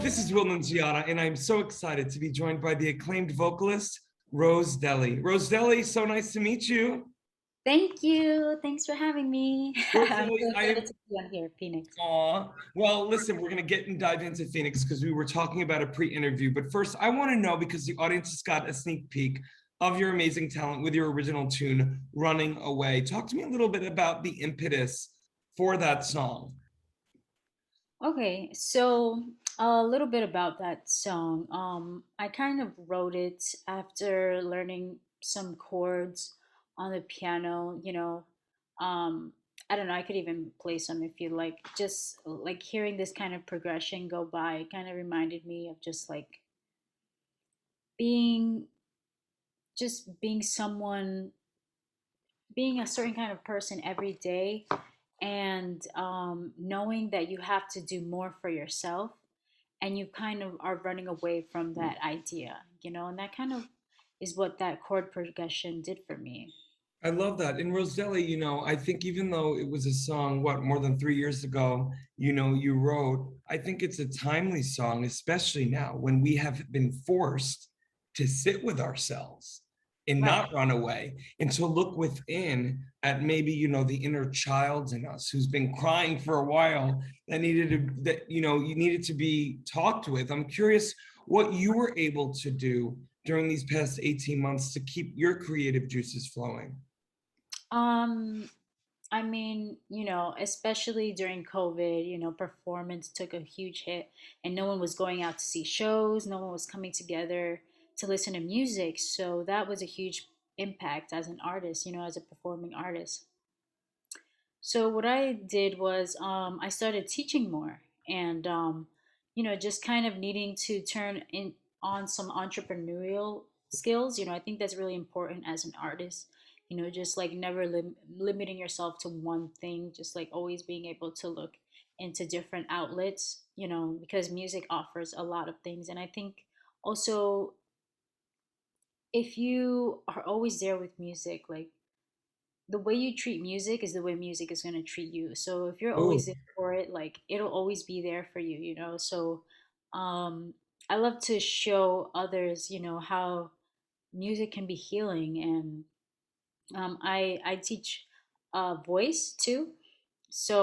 This is Will Nunziata, and I'm so excited to be joined by the acclaimed vocalist, ROSDELI. ROSDELI, so nice to meet you. Thank you. Thanks for having me. I'm ROSDELI, so I excited am to be on here, Phoenix. aw. Well, listen, we're gonna get and dive into Phoenix because we were talking about a pre-interview. But first, I want to know because the audience has got a sneak peek of your amazing talent with your original tune, Running Away. Talk to me a little bit about the impetus for that song. Okay, so a little bit about that song. I kind of wrote it after learning some chords on the piano, Um, I don't know, I could even play some if you like. Just like hearing this kind of progression go by kind of reminded me of just like being being someone, being a certain kind of person every day, and knowing that you have to do more for yourself, and you kind of are running away from that idea, and that kind of is what that chord progression did for me. I love that. In Roselli, I think even though it was a song, what, more than 3 years ago, you wrote, I think it's a timely song, especially now when we have been forced to sit with ourselves and Right. not run away and to look within at maybe, the inner child in us who's been crying for a while you needed to be talked with. I'm curious what you were able to do during these past 18 months to keep your creative juices flowing. um I mean, especially during COVID, performance took a huge hit, and no one was going out to see shows, no one was coming together to listen to music. So that was a huge impact as an artist, as a performing artist. So what I did was I started teaching more, and just kind of needing to turn in on some entrepreneurial skills. I think that's really important as an artist. Just like never limiting yourself to one thing, just like always being able to look into different outlets. Because music offers a lot of things, and I think also if you are always there with music, like the way you treat music is the way music is going to treat you. So if you're Oh, always there for it, like it'll always be there for you, So um I love to show others, how music can be healing, and I teach voice too. So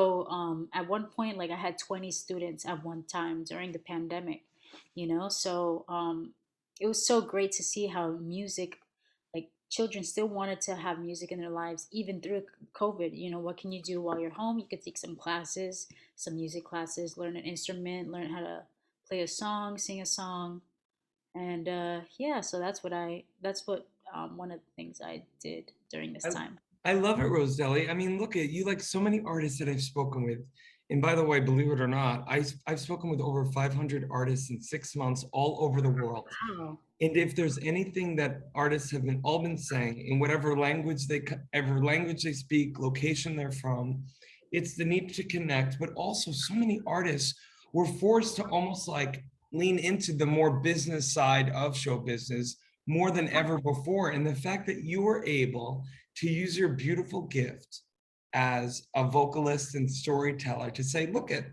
at one point, like I had 20 students at one time during the pandemic, So it was so great to see how music, like children still wanted to have music in their lives even through COVID. What can you do while you're home? You could take some classes, some music classes, learn an instrument, learn how to play a song, sing a song, and yeah. So that's what one of the things I did during this I, time. I love it, Roselli. I mean, look at you, like so many artists that I've spoken with. And by the way, believe it or not, I've spoken with over 500 artists in 6 months all over the world. Wow. And if there's anything that artists have been all been saying in whatever language ever language they speak, location they're from, it's the need to connect. But also, so many artists were forced to almost like lean into the more business side of show business more than ever before. And the fact that you were able to use your beautiful gift as a vocalist and storyteller to say, look at,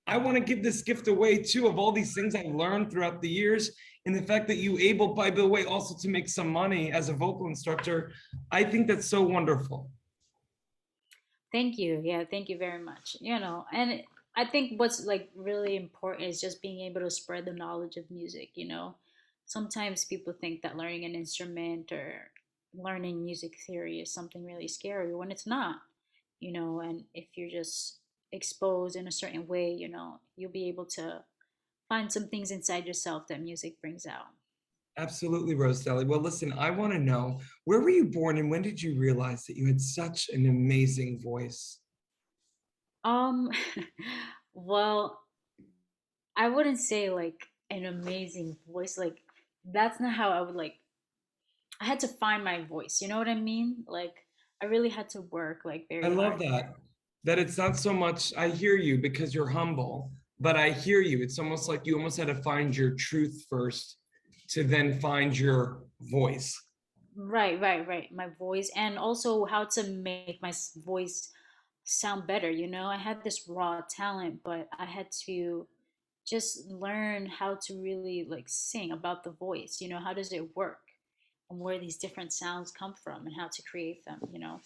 I want to give this gift away too of all these things I learned throughout the years. And the fact that you able, by the way, also to make some money as a vocal instructor, I think that's so wonderful. Thank you. Yeah, thank you very much. And I think what's like really important is just being able to spread the knowledge of music. Sometimes people think that learning an instrument or learning music theory is something really scary when it's not. And if you're just exposed in a certain way, you'll be able to find some things inside yourself that music brings out. Absolutely, Roselli. Well, listen, I want to know, where were you born and when did you realize that you had such an amazing voice? Um, well, I wouldn't say like an amazing voice. Like that's not how I would like. I had to find my voice. You know what I mean? Like I really had to work like I very love hard. that it's not so much, I hear you because you're humble, but I hear you. It's almost like you almost had to find your truth first to then find your voice. Right, right, right. My voice, and also how to make my voice sound better. I had this raw talent, but I had to just learn how to really like sing about the voice. You know, how does it work, and where these different sounds come from, and how to create them. You know.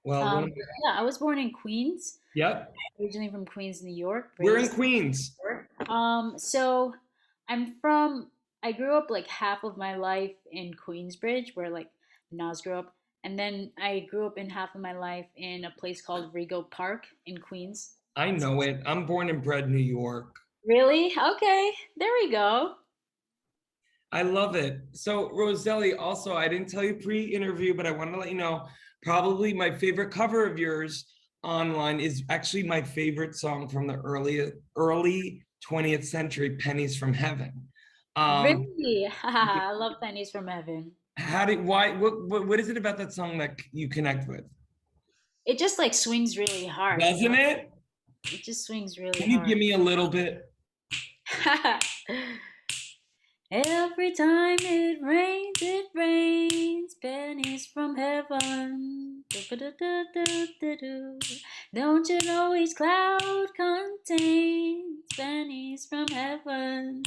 Well, one of But yeah, I was born in Queens, yep, originally from Queens, New York, we're in raised in Queens. New York. So I'm from. I grew up like half of my life in Queensbridge, where like Nas grew up, and then I grew up in half of my life in a place called Rego Park in Queens. I know it. I'm born and bred New York. Really? Okay, there we go. I love it. So, Roselli, also, I didn't tell you pre-interview, but I wanted to let you know, probably my favorite cover of yours online is actually my favorite song from the early 20th century, Pennies from Heaven. Um, Really? I love Pennies from Heaven. what is it about that song that you connect with? It just like swings really hard, you Doesn't know? it? It just swings really Can you hard. give me a little bit? Every time it rains pennies from heaven. Do-ba-do-do-do-do-do. Don't you know each cloud contains pennies from heaven?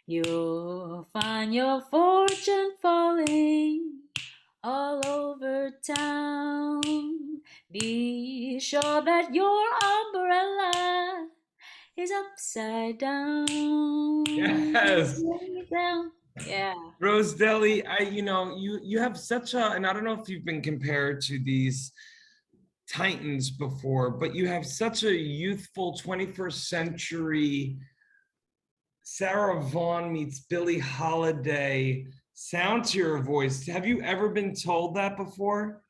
You'll find your fortune falling all over town. Be sure that your umbrella is upside down. Yes. Down. Yeah. Roselli, you have such a, and I don't know if you've been compared to these titans before, but you have such a youthful 21st century Sarah Vaughan meets Billie Holiday sound to your voice. Have you ever been told that before?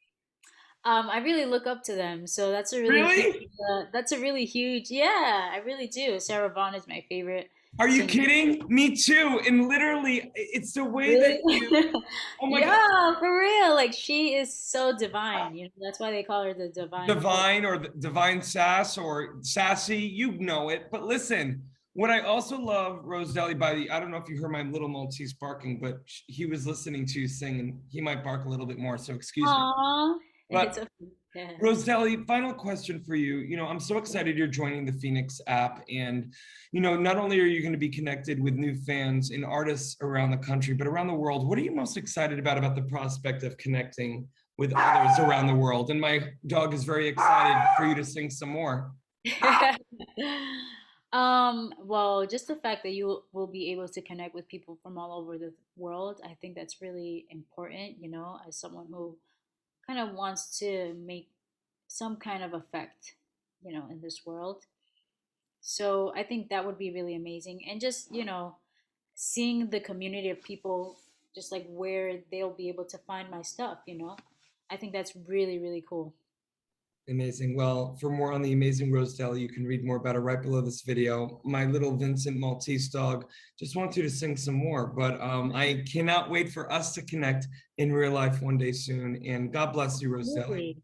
I really look up to them, so Really? that's a really huge, yeah, I really do. Sarah Vaughan is my favorite Are you singer. kidding? Me too. And literally, it's the way that Really? oh my God, Yeah, for real. Like she is so divine, you know. That's why they call her the divine voice. divine or the divine sass or sassy, you know it. But listen, what I also love, Roselli, I don't know if you heard my little Maltese barking, but he was listening to you sing and he might bark a little bit more, so excuse me. Aw, it's But a yeah. Roselli, final question for you. I'm so excited you're joining the FENIX app. And, not only are you going to be connected with new fans and artists around the country, but around the world. What are you most excited about the prospect of connecting with others around the world? And my dog is very excited for you to sing some more. Well, just the fact that you will be able to connect with people from all over the world, I think that's really important, you know, as someone who kind of wants to make some kind of effect, you know, in this world. So I think that would be really amazing. And just, you know, seeing the community of people, just like where they'll be able to find my stuff, you know, I think that's really, really cool. Amazing. Well, for more on the amazing Rosedeli, you can read more about it right below this video. My little Vincent Maltese dog just wants you to sing some more, but I cannot wait for us to connect in real life one day soon. And God bless you, Rosedeli. Absolutely.